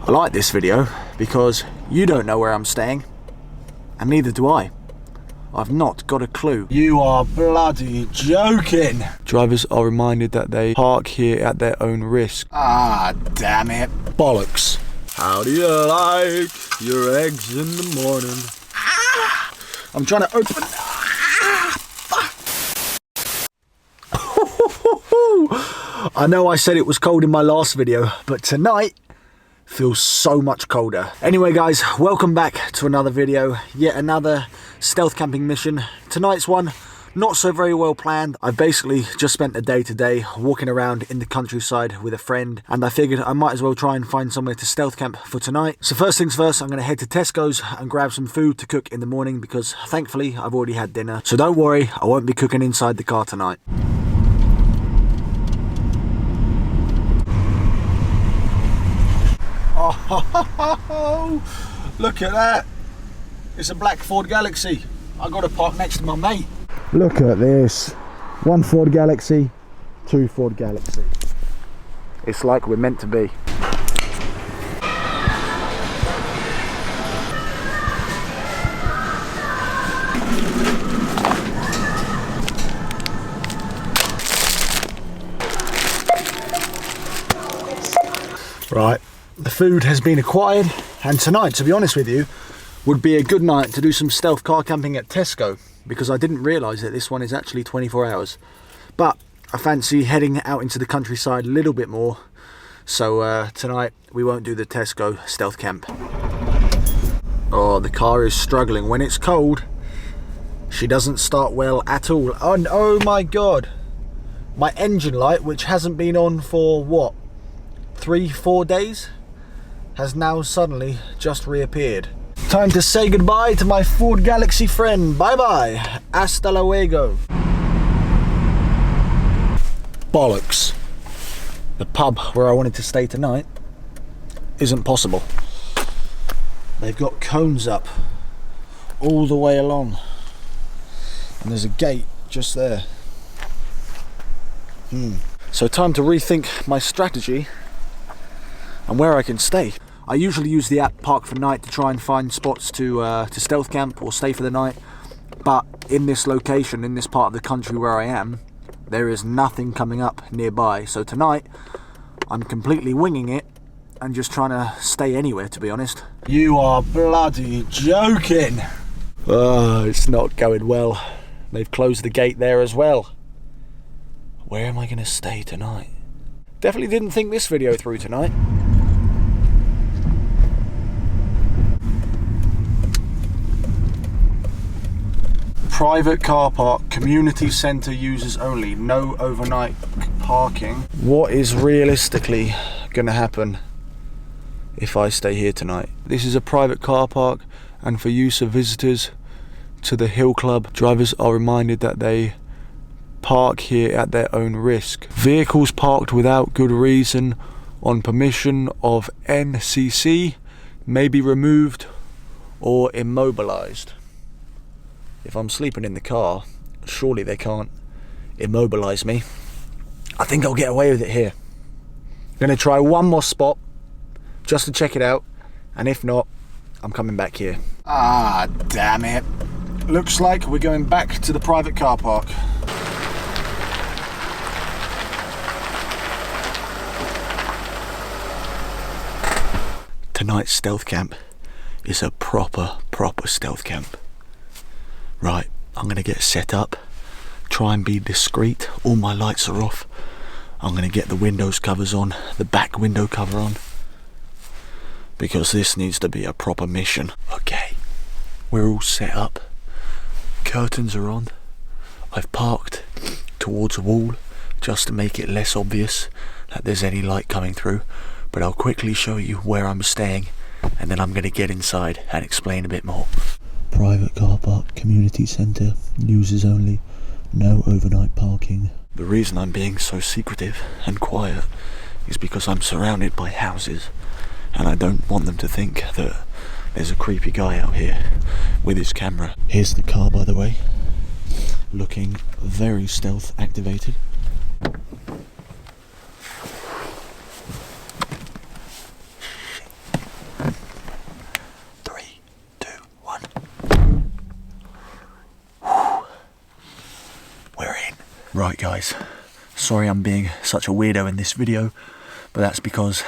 I like this video because you don't know where I'm staying, and neither do I. I've not got a clue. You are bloody joking. Drivers are reminded that they park here at their own risk. Ah, damn it. Bollocks. How do you like your eggs in the morning? Ah, I'm trying to open... I know I said it was cold in my last video, but tonight feels so much colder. Anyway guys, welcome back to another video. Yet another stealth camping mission. Tonight's one, not so very well planned. I've basically just spent a day today walking around in the countryside with a friend, and I figured I might as well try and find somewhere to stealth camp for tonight. So first things first, I'm going to head to Tesco's and grab some food to cook in the morning because thankfully I've already had dinner. So don't worry, I won't be cooking inside the car tonight. Oh, look at that. It's a black Ford Galaxy. I got to park next to my mate. Look at this. One Ford Galaxy, two Ford Galaxy. It's like we're meant to be. Right. The food has been acquired, and tonight, to be honest with you, would be a good night to do some stealth car camping at Tesco, because I didn't realise that this one is actually 24 hours. But I fancy heading out into the countryside a little bit more, so tonight we won't do the Tesco stealth camp. Oh, the car is struggling. When it's cold, she doesn't start well at all. Oh my god, my engine light, which hasn't been on for what, 3-4 days, has now suddenly just reappeared. Time to say goodbye to my Ford Galaxy friend. Bye bye. Hasta luego. Bollocks. The pub where I wanted to stay tonight isn't possible. They've got cones up all the way along, and there's a gate just there. So time to rethink my strategy and where I can stay. I usually use the app Park 4 Night to try and find spots to stealth camp or stay for the night, but in this location, in this part of the country where I am, there is nothing coming up nearby. So tonight I'm completely winging it and just trying to stay anywhere, to be honest. You are bloody joking. Oh, it's not going well. They've closed the gate there as well. Where am I going to stay tonight? Definitely didn't think this video through tonight. Private car park, community centre users only, no overnight parking. What is realistically going to happen if I stay here tonight? This is a private car park, and for use of visitors to the Hill Club, drivers are reminded that they park here at their own risk. Vehicles parked without good reason on permission of NCC may be removed or immobilised. If I'm sleeping in the car, surely they can't immobilise me. I think I'll get away with it here. I'm going to try one more spot just to check it out, and if not, I'm coming back here. Ah, damn it. Looks like we're going back to the private car park. Tonight's stealth camp is a proper stealth camp. Right, I'm going to get set up, try and be discreet. All my lights are off. I'm going to get the windows covers on, the back window cover on, because this needs to be a proper mission. Okay, we're all set up. Curtains are on. I've parked towards a wall just to make it less obvious that there's any light coming through, but I'll quickly show you where I'm staying, and then I'm going to get inside and explain a bit more. Private car park, community centre, users only, no overnight parking. The reason I'm being so secretive and quiet is because I'm surrounded by houses, and I don't want them to think that there's a creepy guy out here with his camera. Here's the car, by the way, looking very stealth activated. Right guys, sorry I'm being such a weirdo in this video, but that's because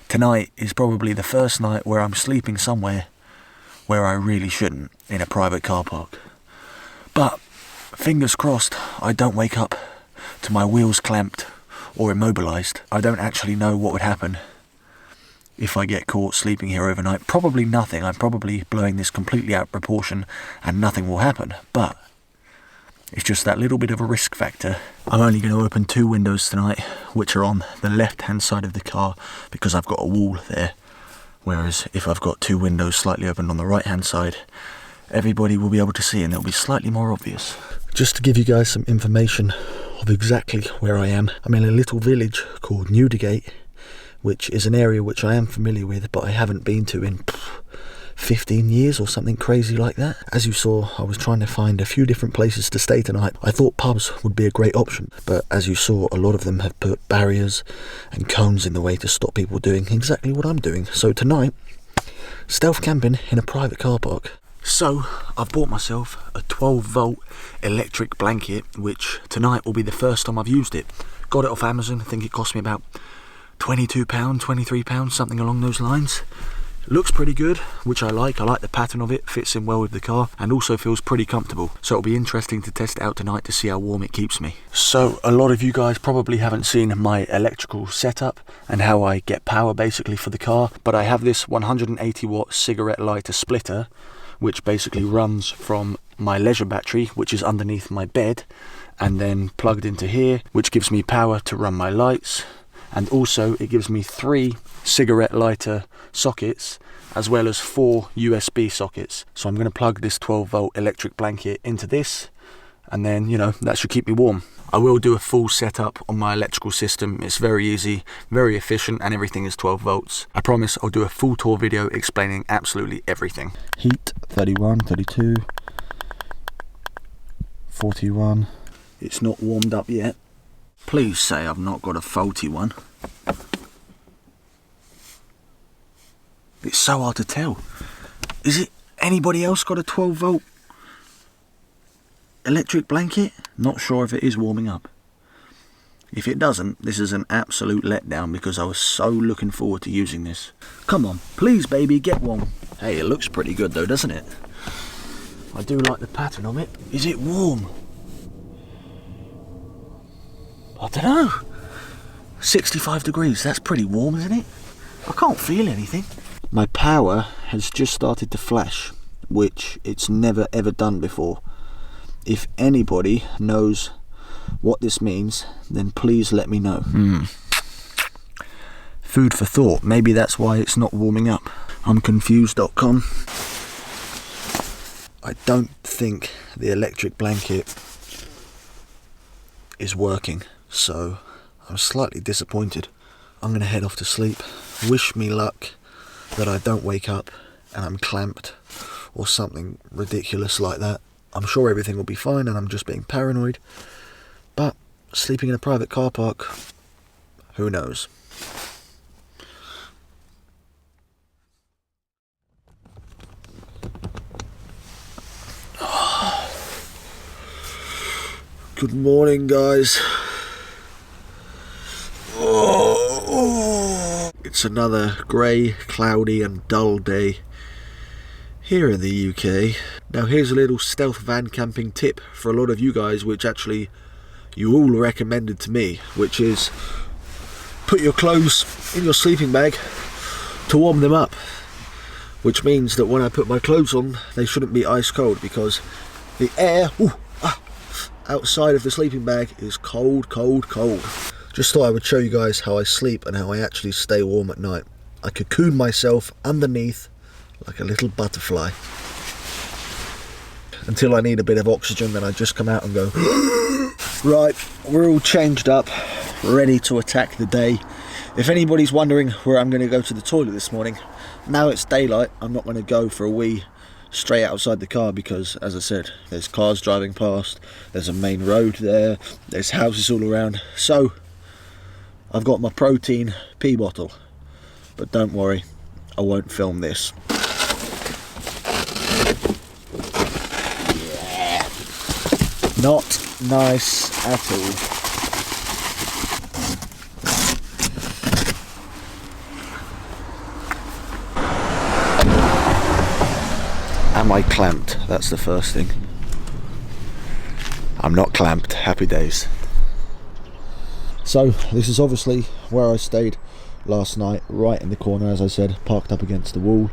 tonight is probably the first night where I'm sleeping somewhere where I really shouldn't, in a private car park. But fingers crossed I don't wake up to my wheels clamped or immobilised. I don't actually know what would happen if I get caught sleeping here overnight. Probably nothing. I'm probably blowing this completely out of proportion and nothing will happen, but it's just that little bit of a risk factor. I'm only going to open 2 windows tonight, which are on the left hand side of the car because I've got a wall there. Whereas if I've got 2 windows slightly open on the right hand side, everybody will be able to see and it'll be slightly more obvious. Just to give you guys some information of exactly where I am, I'm in a little village called Newdigate, which is an area which I am familiar with, but I haven't been to in 15 years or something crazy like that. As you saw, I was trying to find a few different places to stay tonight. I thought pubs would be a great option, but as you saw, a lot of them have put barriers and cones in the way to stop people doing exactly what I'm doing. So tonight, stealth camping in a private car park. So I've bought myself a 12-volt electric blanket, which tonight will be the first time I've used it. Got it off Amazon. I think it cost me about £22, £23, something along those lines. Looks pretty good, which I like. I like the pattern of it, fits in well with the car, and also feels pretty comfortable. So it'll be interesting to test it out tonight to see how warm it keeps me. So a lot of you guys probably haven't seen my electrical setup and how I get power basically for the car, but I have this 180-watt cigarette lighter splitter, which basically runs from my leisure battery, which is underneath my bed, and then plugged into here, which gives me power to run my lights. And also it gives me 3 cigarette lighter sockets as well as 4 USB sockets. So I'm going to plug this 12-volt electric blanket into this, and then, you know, that should keep me warm. I will do a full setup on my electrical system. It's very easy, very efficient, and everything is 12 volts. I promise I'll do a full tour video explaining absolutely everything. Heat 31, 32, 41. It's not warmed up yet. Please say I've not got a faulty one. It's so hard to tell. Is it anybody else got a 12-volt electric blanket? Not sure if it is warming up. If it doesn't, this is an absolute letdown because I was so looking forward to using this. Come on, please baby, get one. Hey, it looks pretty good though, doesn't it? I do like the pattern of it. Is it warm? I don't know. 65 degrees, that's pretty warm, isn't it? I can't feel anything. My power has just started to flash, which it's never ever done before. If anybody knows what this means, then please let me know. Food for thought. Maybe that's why it's not warming up. I'm confused.com. I don't think the electric blanket is working, so I'm slightly disappointed. I'm going to head off to sleep. Wish me luck that I don't wake up and I'm clamped or something ridiculous like that. I'm sure everything will be fine and I'm just being paranoid. But sleeping in a private car park, who knows? Good morning, guys. It's another grey, cloudy and dull day here in the UK. Now here's a little stealth van camping tip for a lot of you guys, which actually you all recommended to me, which is put your clothes in your sleeping bag to warm them up, which means that when I put my clothes on, they shouldn't be ice cold because the air outside of the sleeping bag is cold, cold, cold. Just thought I would show you guys how I sleep and how I actually stay warm at night. I cocoon myself underneath like a little butterfly until I need a bit of oxygen, then I just come out and go right, we're all changed up, ready to attack the day. If anybody's wondering where I'm going to go to the toilet this morning, now it's daylight, I'm not going to go for a wee straight outside the car because, as I said, there's cars driving past, there's a main road there, there's houses all around, so I've got my protein pee bottle, but don't worry, I won't film this. Yeah. Not nice at all. Am I clamped? That's the first thing. I'm not clamped. Happy days. So this is obviously where I stayed last night, right in the corner, as I said, parked up against the wall.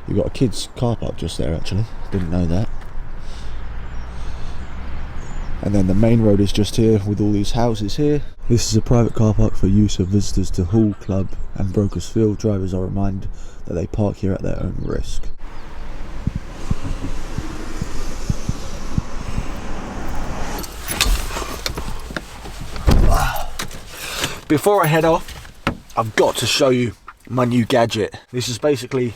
You've got a kids car park just there, actually. Didn't know that. And then the main road is just here with all these houses here. This is a private car park for use of visitors to Hull Club and Brokers Field. Drivers are reminded that they park here at their own risk. Before I head off, I've got to show you my new gadget. This is basically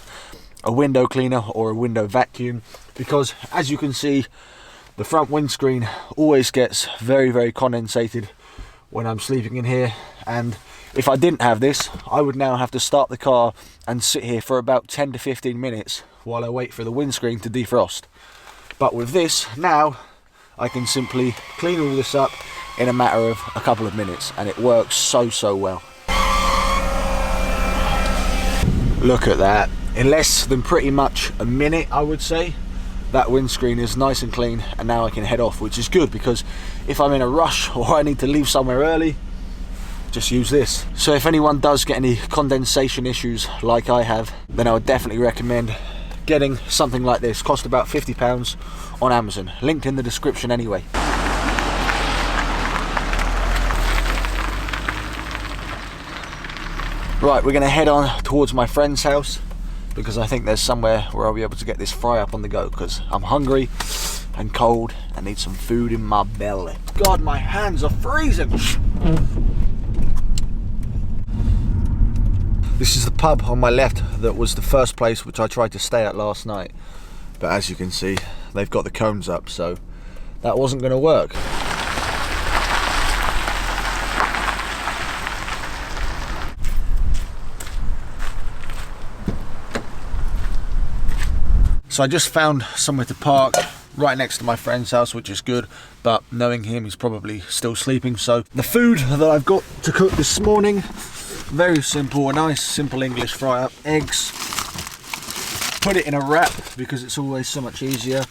a window cleaner or a window vacuum, because as you can see, the front windscreen always gets very, very condensated when I'm sleeping in here. And if I didn't have this, I would now have to start the car and sit here for about 10 to 15 minutes while I wait for the windscreen to defrost. But with this, now I can simply clean all this up in a matter of a couple of minutes, and it works so well. Look at that. In less than pretty much a minute, I would say, that windscreen is nice and clean, and now I can head off, which is good, because if I'm in a rush or I need to leave somewhere early, just use this. So if anyone does get any condensation issues like I have, then I would definitely recommend getting something like this. Cost about £50 on Amazon, linked in the description anyway. Right, we're going to head on towards my friend's house, because I think there's somewhere where I'll be able to get this fry up on the go, because I'm hungry and cold and need some food in my belly. God, my hands are freezing. This is the pub on my left that was the first place which I tried to stay at last night, but as you can see, they've got the cones up, so that wasn't going to work. So I just found somewhere to park right next to my friend's house, which is good, but knowing him, he's probably still sleeping. So the food that I've got to cook this morning, very simple, a nice simple English fry up, eggs, put it in a wrap because it's always so much easier,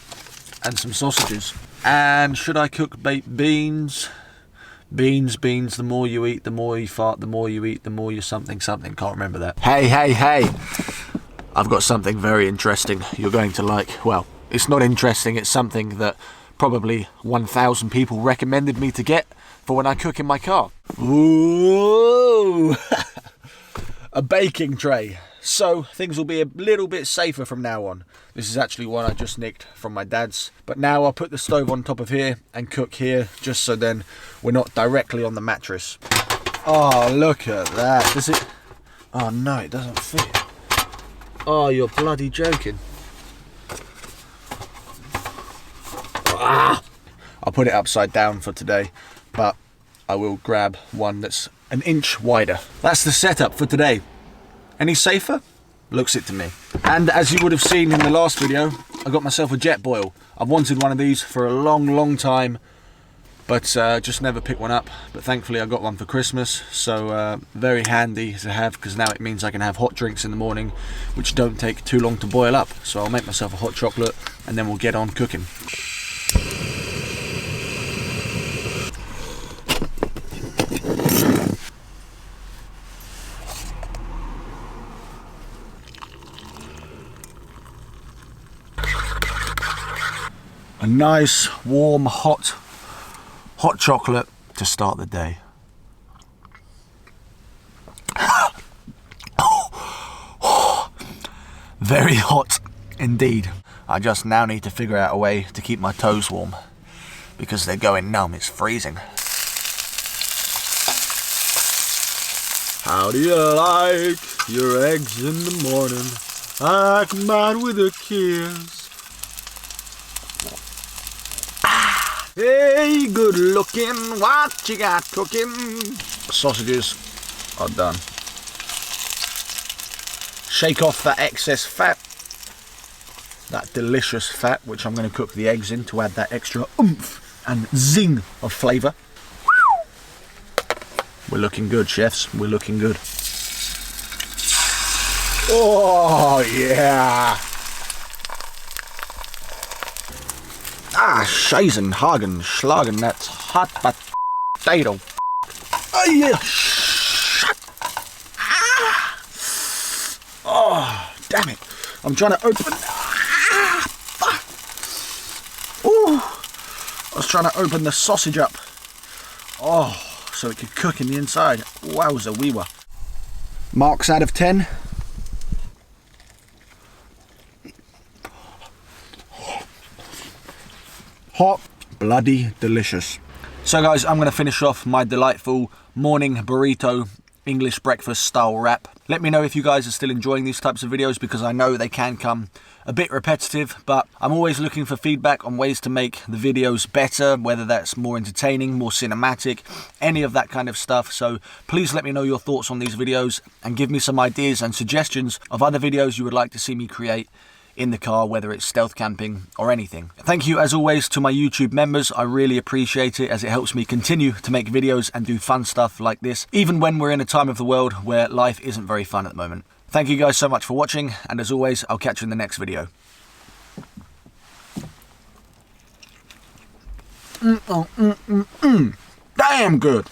and some sausages. And should I cook baked beans? Beans, the more you eat, the more you fart, the more you eat, the more you something, can't remember that. Hey. I've got something very interesting you're going to like. Well, it's not interesting, it's something that probably 1,000 people recommended me to get for when I cook in my car. Ooh! A baking tray. So things will be a little bit safer from now on. This is actually one I just nicked from my dad's. But now I'll put the stove on top of here and cook here, just so then we're not directly on the mattress. Oh, look at that. Does it? Oh no, it doesn't fit. Oh, you're bloody joking. Ah! I'll put it upside down for today, but I will grab one that's an inch wider. That's the setup for today. Any safer? Looks it to me. And as you would have seen in the last video, I got myself a Jetboil. I've wanted one of these for a long time, but just never picked one up. But thankfully I got one for Christmas, so very handy to have, because now it means I can have hot drinks in the morning which don't take too long to boil up. So I'll make myself a hot chocolate and then we'll get on cooking. A nice warm hot chocolate to start the day. Very hot indeed. I just now need to figure out a way to keep my toes warm, because they're going numb, it's freezing. How do you like your eggs in the morning? I like mine with a kiss. Hey, good looking, what you got cooking? Sausages are done. Shake off that excess fat, that delicious fat, which I'm going to cook the eggs in to add that extra oomph and zing of flavour. We're looking good, chefs. We're looking good. Oh, yeah. Ah, Scheißen, Hagen, Schlagen, that's hot potato. Oh, yeah. Oh, damn it. I'm trying to open... I was trying to open the sausage up. Oh, so it could cook in the inside. Wowza weewa. Marks out of 10. Hot, bloody delicious. So guys, I'm going to finish off my delightful morning burrito English breakfast style wrap. Let me know if you guys are still enjoying these types of videos, because I know they can come a bit repetitive, but I'm always looking for feedback on ways to make the videos better, whether that's more entertaining, more cinematic, any of that kind of stuff. So please let me know your thoughts on these videos and give me some ideas and suggestions of other videos you would like to see me create in the car, whether it's stealth camping or anything. Thank you as always to my YouTube members. I really appreciate it, as it helps me continue to make videos and do fun stuff like this, even when we're in a time of the world where life isn't very fun at the moment. Thank you guys so much for watching, and as always, I'll catch you in the next video. Damn good.